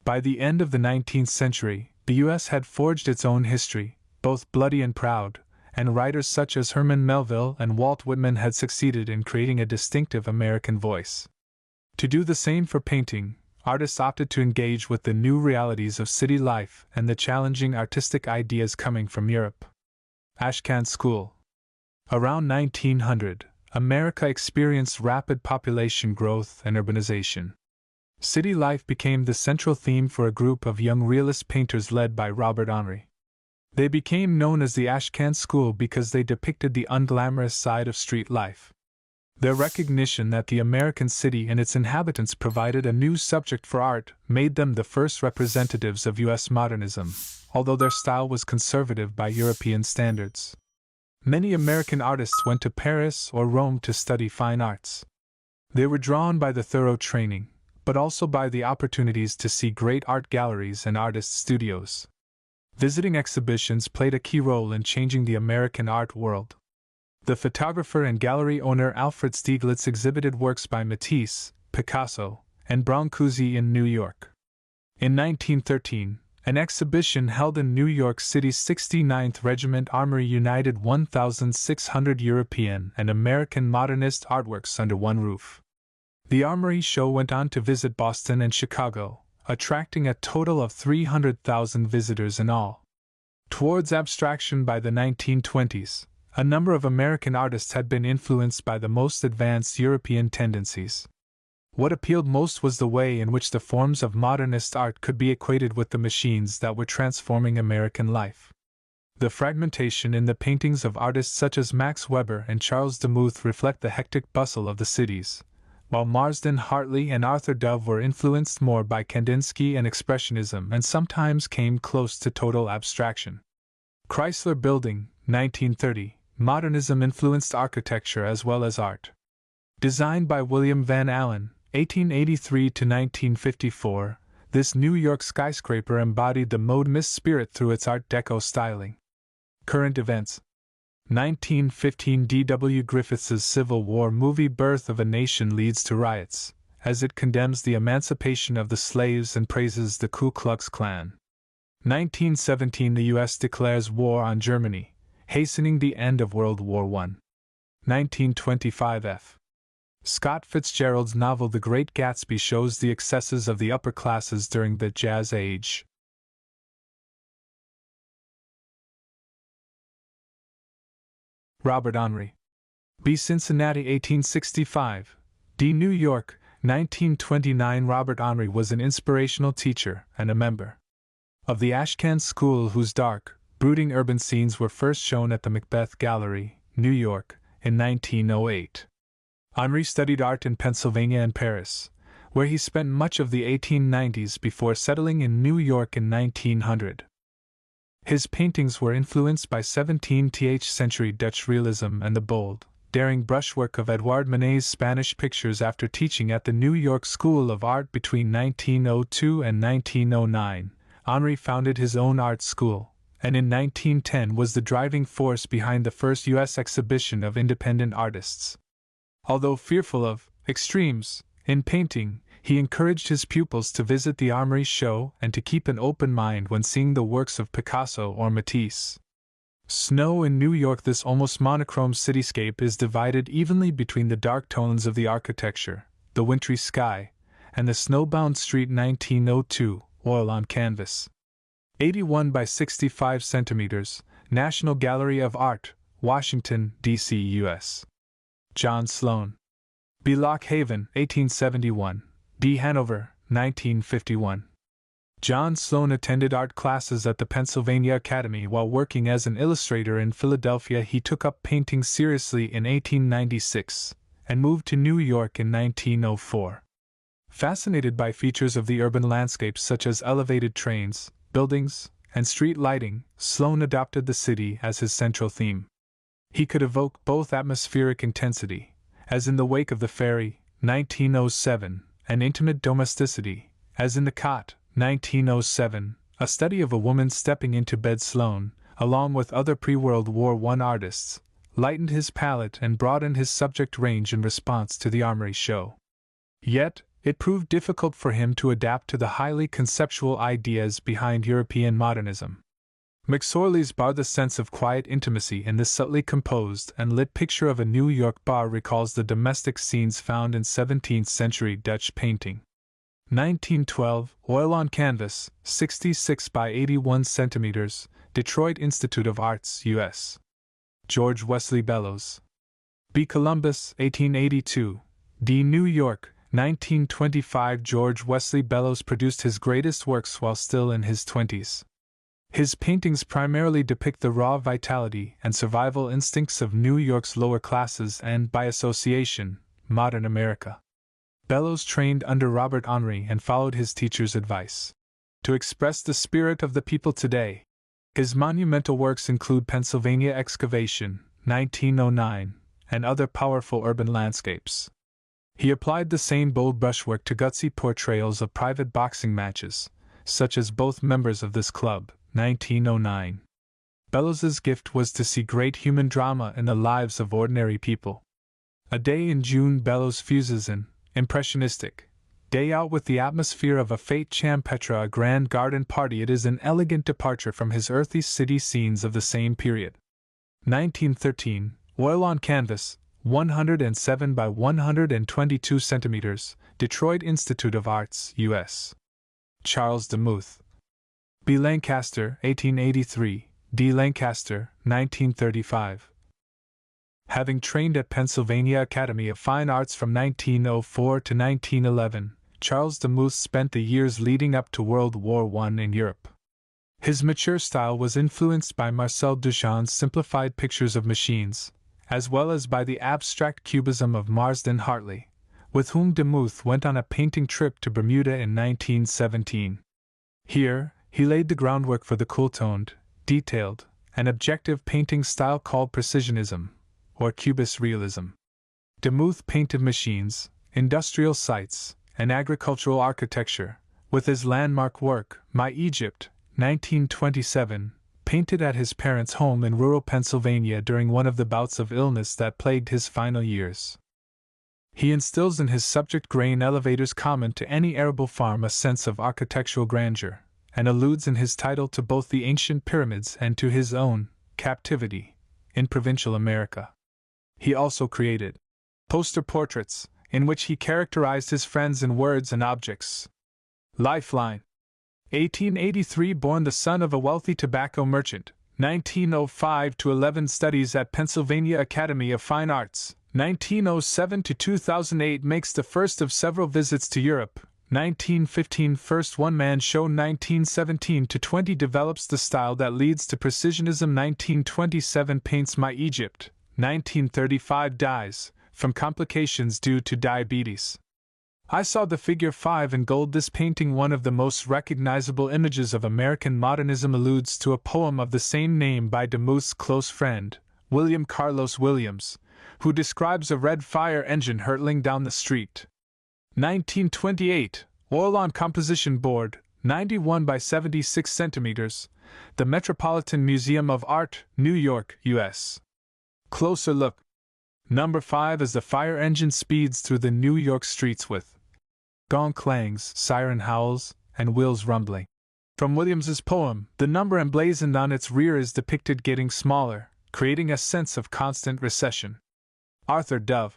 By the end of the 19th century, the U.S. had forged its own history, both bloody and proud, and writers such as Herman Melville and Walt Whitman had succeeded in creating a distinctive American voice. To do the same for painting, artists opted to engage with the new realities of city life and the challenging artistic ideas coming from Europe. Ashcan School. Around 1900, America experienced rapid population growth and urbanization. City life became the central theme for a group of young realist painters led by Robert Henri. They became known as the Ashcan School because they depicted the unglamorous side of street life. Their recognition that the American city and its inhabitants provided a new subject for art made them the first representatives of US modernism, although their style was conservative by European standards. Many American artists went to Paris or Rome to study fine arts. They were drawn by the thorough training, but also by the opportunities to see great art galleries and artist studios. Visiting exhibitions played a key role in changing the American art world. The photographer and gallery owner Alfred Stieglitz exhibited works by Matisse, Picasso, and Brancusi in New York. In 1913, an exhibition held in New York City's 69th Regiment Armory united 1,600 European and American modernist artworks under one roof. The Armory Show went on to visit Boston and Chicago, attracting a total of 300,000 visitors in all. Towards abstraction by the 1920s, a number of American artists had been influenced by the most advanced European tendencies. What appealed most was the way in which the forms of modernist art could be equated with the machines that were transforming American life. The fragmentation in the paintings of artists such as Max Weber and Charles Demuth reflect the hectic bustle of the cities, while Marsden, Hartley, and Arthur Dove were influenced more by Kandinsky and Expressionism and sometimes came close to total abstraction. Chrysler Building, 1930. Modernism influenced architecture as well as art. Designed by William Van Allen, 1883 to 1954, this New York skyscraper embodied the modernist spirit through its Art Deco styling. Current events. 1915 D.W. Griffith's Civil War movie Birth of a Nation leads to riots, as it condemns the emancipation of the slaves and praises the Ku Klux Klan. 1917 The U.S. declares war on Germany, hastening the end of World War I. 1925 F. Scott Fitzgerald's novel The Great Gatsby shows the excesses of the upper classes during the Jazz Age. Robert Henri. B. Cincinnati 1865, D. New York 1929 Robert Henri was an inspirational teacher and a member of the Ashcan School whose dark, brooding urban scenes were first shown at the Macbeth Gallery, New York, in 1908. Henri studied art in Pennsylvania and Paris, where he spent much of the 1890s before settling in New York in 1900. His paintings were influenced by 17th century Dutch realism and the bold, daring brushwork of Edouard Manet's Spanish pictures. After teaching at the New York School of Art between 1902 and 1909, Henri founded his own art school, and in 1910 was the driving force behind the first U.S. exhibition of independent artists. Although fearful of extremes in painting, he encouraged his pupils to visit the Armory Show and to keep an open mind when seeing the works of Picasso or Matisse. Snow in New York. This almost monochrome cityscape is divided evenly between the dark tones of the architecture, the wintry sky, and the snowbound street. 1902, oil on canvas. 81 by 65 centimeters, National Gallery of Art, Washington, D.C., U.S. John Sloan. B. Lock Haven, 1871, D. Hanover, 1951. John Sloan attended art classes at the Pennsylvania Academy while working as an illustrator in Philadelphia. He took up painting seriously in 1896 and moved to New York in 1904. Fascinated by features of the urban landscape such as elevated trains, buildings, and street lighting, Sloan adopted the city as his central theme. He could evoke both atmospheric intensity, as in The Wake of the Fairy, 1907, and intimate domesticity, as in The Cot, 1907, a study of a woman stepping into bed. Sloan, along with other pre-World War I artists, lightened his palette and broadened his subject range in response to the Armory Show. Yet, it proved difficult for him to adapt to the highly conceptual ideas behind European modernism. McSorley's bar, the sense of quiet intimacy in this subtly composed and lit picture of a New York bar, recalls the domestic scenes found in 17th-century Dutch painting. 1912, oil on canvas, 66 by 81 centimeters, Detroit Institute of Arts, U.S. George Wesley Bellows. B. Columbus, 1882. D. New York, 1925. George Wesley Bellows produced his greatest works while still in his 20s. His paintings primarily depict the raw vitality and survival instincts of New York's lower classes and, by association, modern America. Bellows trained under Robert Henri and followed his teacher's advice to express the spirit of the people today. His monumental works include Pennsylvania Excavation, 1909, and other powerful urban landscapes. He applied the same bold brushwork to gutsy portrayals of private boxing matches, such as both members of this club, 1909. Bellows's gift was to see great human drama in the lives of ordinary people. A Day in June. Bellows fuses an impressionistic day out with the atmosphere of a fete champêtre, a grand garden party. It is an elegant departure from his earthy city scenes of the same period. 1913, oil on canvas, 107 by 122 centimeters, Detroit Institute of Arts, U.S. Charles Demuth. B. Lancaster, 1883, D. Lancaster, 1935. Having trained at Pennsylvania Academy of Fine Arts from 1904 to 1911, Charles Demuth spent the years leading up to World War I in Europe. His mature style was influenced by Marcel Duchamp's simplified pictures of machines, as well as by the abstract cubism of Marsden Hartley, with whom Demuth went on a painting trip to Bermuda in 1917. Here, he laid the groundwork for the cool-toned, detailed, and objective painting style called precisionism, or Cubist realism. Demuth painted machines, industrial sites, and agricultural architecture, with his landmark work, My Egypt, 1927, painted at his parents' home in rural Pennsylvania during one of the bouts of illness that plagued his final years. He instills in his subject grain elevators common to any arable farm a sense of architectural grandeur, and alludes in his title to both the ancient pyramids and to his own captivity in provincial America. He also created poster portraits, in which he characterized his friends in words and objects. Lifeline. 1883, born the son of a wealthy tobacco merchant. 1905 to 11, studies at Pennsylvania Academy of Fine Arts. 1907 to 2008, makes the first of several visits to Europe. 1915, first one-man show. 1917 to 20, develops the style that leads to precisionism. 1927, paints My Egypt. 1935, dies from complications due to diabetes. I saw the figure 5 in gold. This painting, one of the most recognizable images of American modernism, alludes to a poem of the same name by Demuth's close friend, William Carlos Williams, who describes a red fire engine hurtling down the street. 1928, oil on composition board, 91 by 76 centimeters, the Metropolitan Museum of Art, New York, U.S. Closer look. Number 5, as the fire engine speeds through the New York streets with gong clangs, siren howls, and wheels rumbling. From Williams's poem, the number emblazoned on its rear is depicted getting smaller, creating a sense of constant recession. Arthur Dove.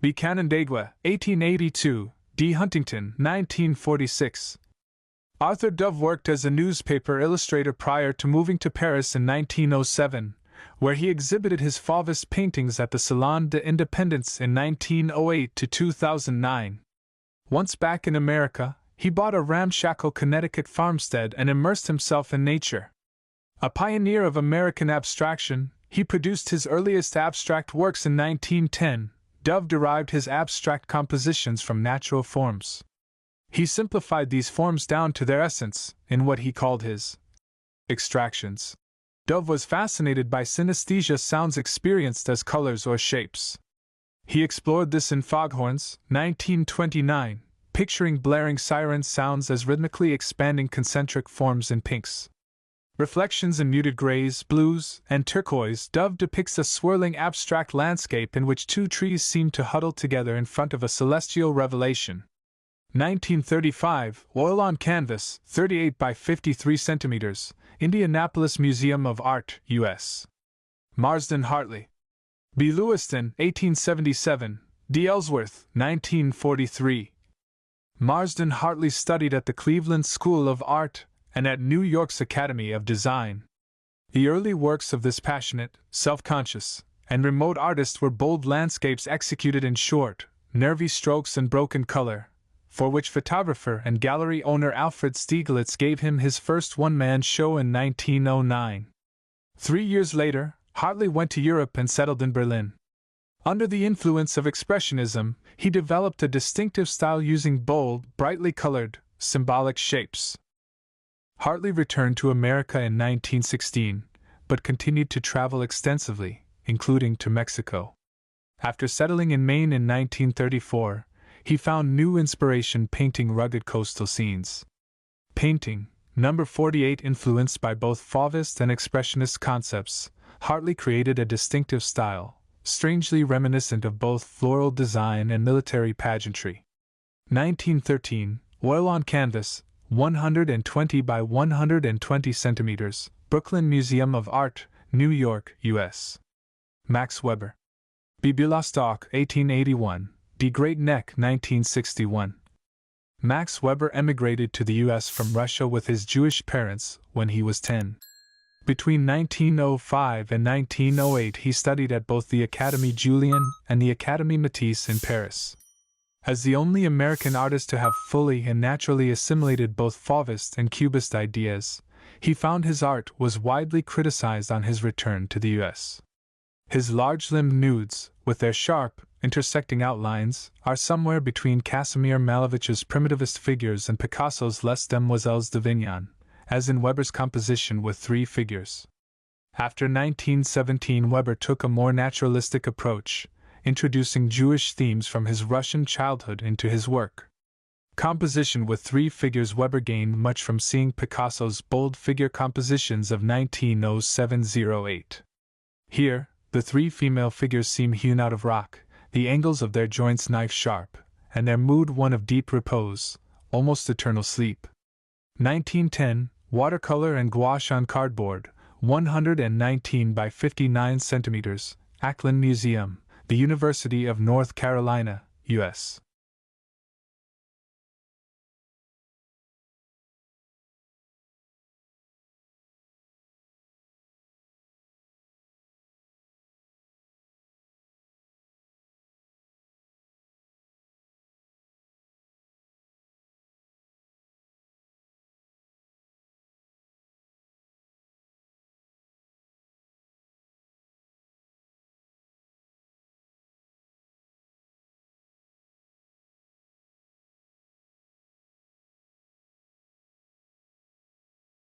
B. Canandaigua, 1882, D. Huntington, 1946. Arthur Dove worked as a newspaper illustrator prior to moving to Paris in 1907, where he exhibited his Fauvist paintings at the Salon de Independence in 1908 to 2009. Once back in America, he bought a ramshackle Connecticut farmstead and immersed himself in nature. A pioneer of American abstraction, he produced his earliest abstract works in 1910. Dove derived his abstract compositions from natural forms. He simplified these forms down to their essence, in what he called his extractions. Dove was fascinated by synesthesia, sounds experienced as colors or shapes. He explored this in Foghorns, 1929, picturing blaring siren sounds as rhythmically expanding concentric forms in pinks, reflections in muted grays, blues, and turquoise. Dove depicts a swirling abstract landscape in which two trees seem to huddle together in front of a celestial revelation. 1935, oil on canvas, 38 by 53 centimeters, Indianapolis Museum of Art, U.S. Marsden Hartley. B. Lewiston, 1877, D. Ellsworth, 1943. Marsden Hartley studied at the Cleveland School of Art and at New York's Academy of Design. The early works of this passionate, self-conscious, and remote artist were bold landscapes executed in short, nervy strokes and broken color, for which photographer and gallery owner Alfred Stieglitz gave him his first one-man show in 1909. 3 years later, Hartley went to Europe and settled in Berlin. Under the influence of Expressionism, he developed a distinctive style using bold, brightly colored, symbolic shapes. Hartley returned to America in 1916, but continued to travel extensively, including to Mexico. After settling in Maine in 1934, he found new inspiration painting rugged coastal scenes. Painting, number 48, influenced by both Fauvist and Expressionist concepts, Hartley created a distinctive style, strangely reminiscent of both floral design and military pageantry. 1913, oil on canvas, 120 by 120 centimeters, Brooklyn Museum of Art, New York, U.S. Max Weber. B. Bialystok, 1881, D. Great Neck, 1961. Max Weber emigrated to the U.S. from Russia with his Jewish parents when he was 10. Between 1905 and 1908 he studied at both the Académie Julian and the Académie Matisse in Paris. As the only American artist to have fully and naturally assimilated both Fauvist and Cubist ideas, he found his art was widely criticized on his return to the U.S. His large-limbed nudes, with their sharp, intersecting outlines, are somewhere between Casimir Malevich's primitivist figures and Picasso's Les Demoiselles d'Avignon, as in Weber's composition with 3 figures. After 1917, Weber took a more naturalistic approach, introducing Jewish themes from his Russian childhood into his work. Composition with 3 figures. Weber gained much from seeing Picasso's bold figure compositions of 1907-08. Here, the 3 female figures seem hewn out of rock, the angles of their joints knife-sharp, and their mood one of deep repose, almost eternal sleep. 1910, watercolor and gouache on cardboard, 119 by 59 centimeters, Ackland Museum, the University of North Carolina, U.S.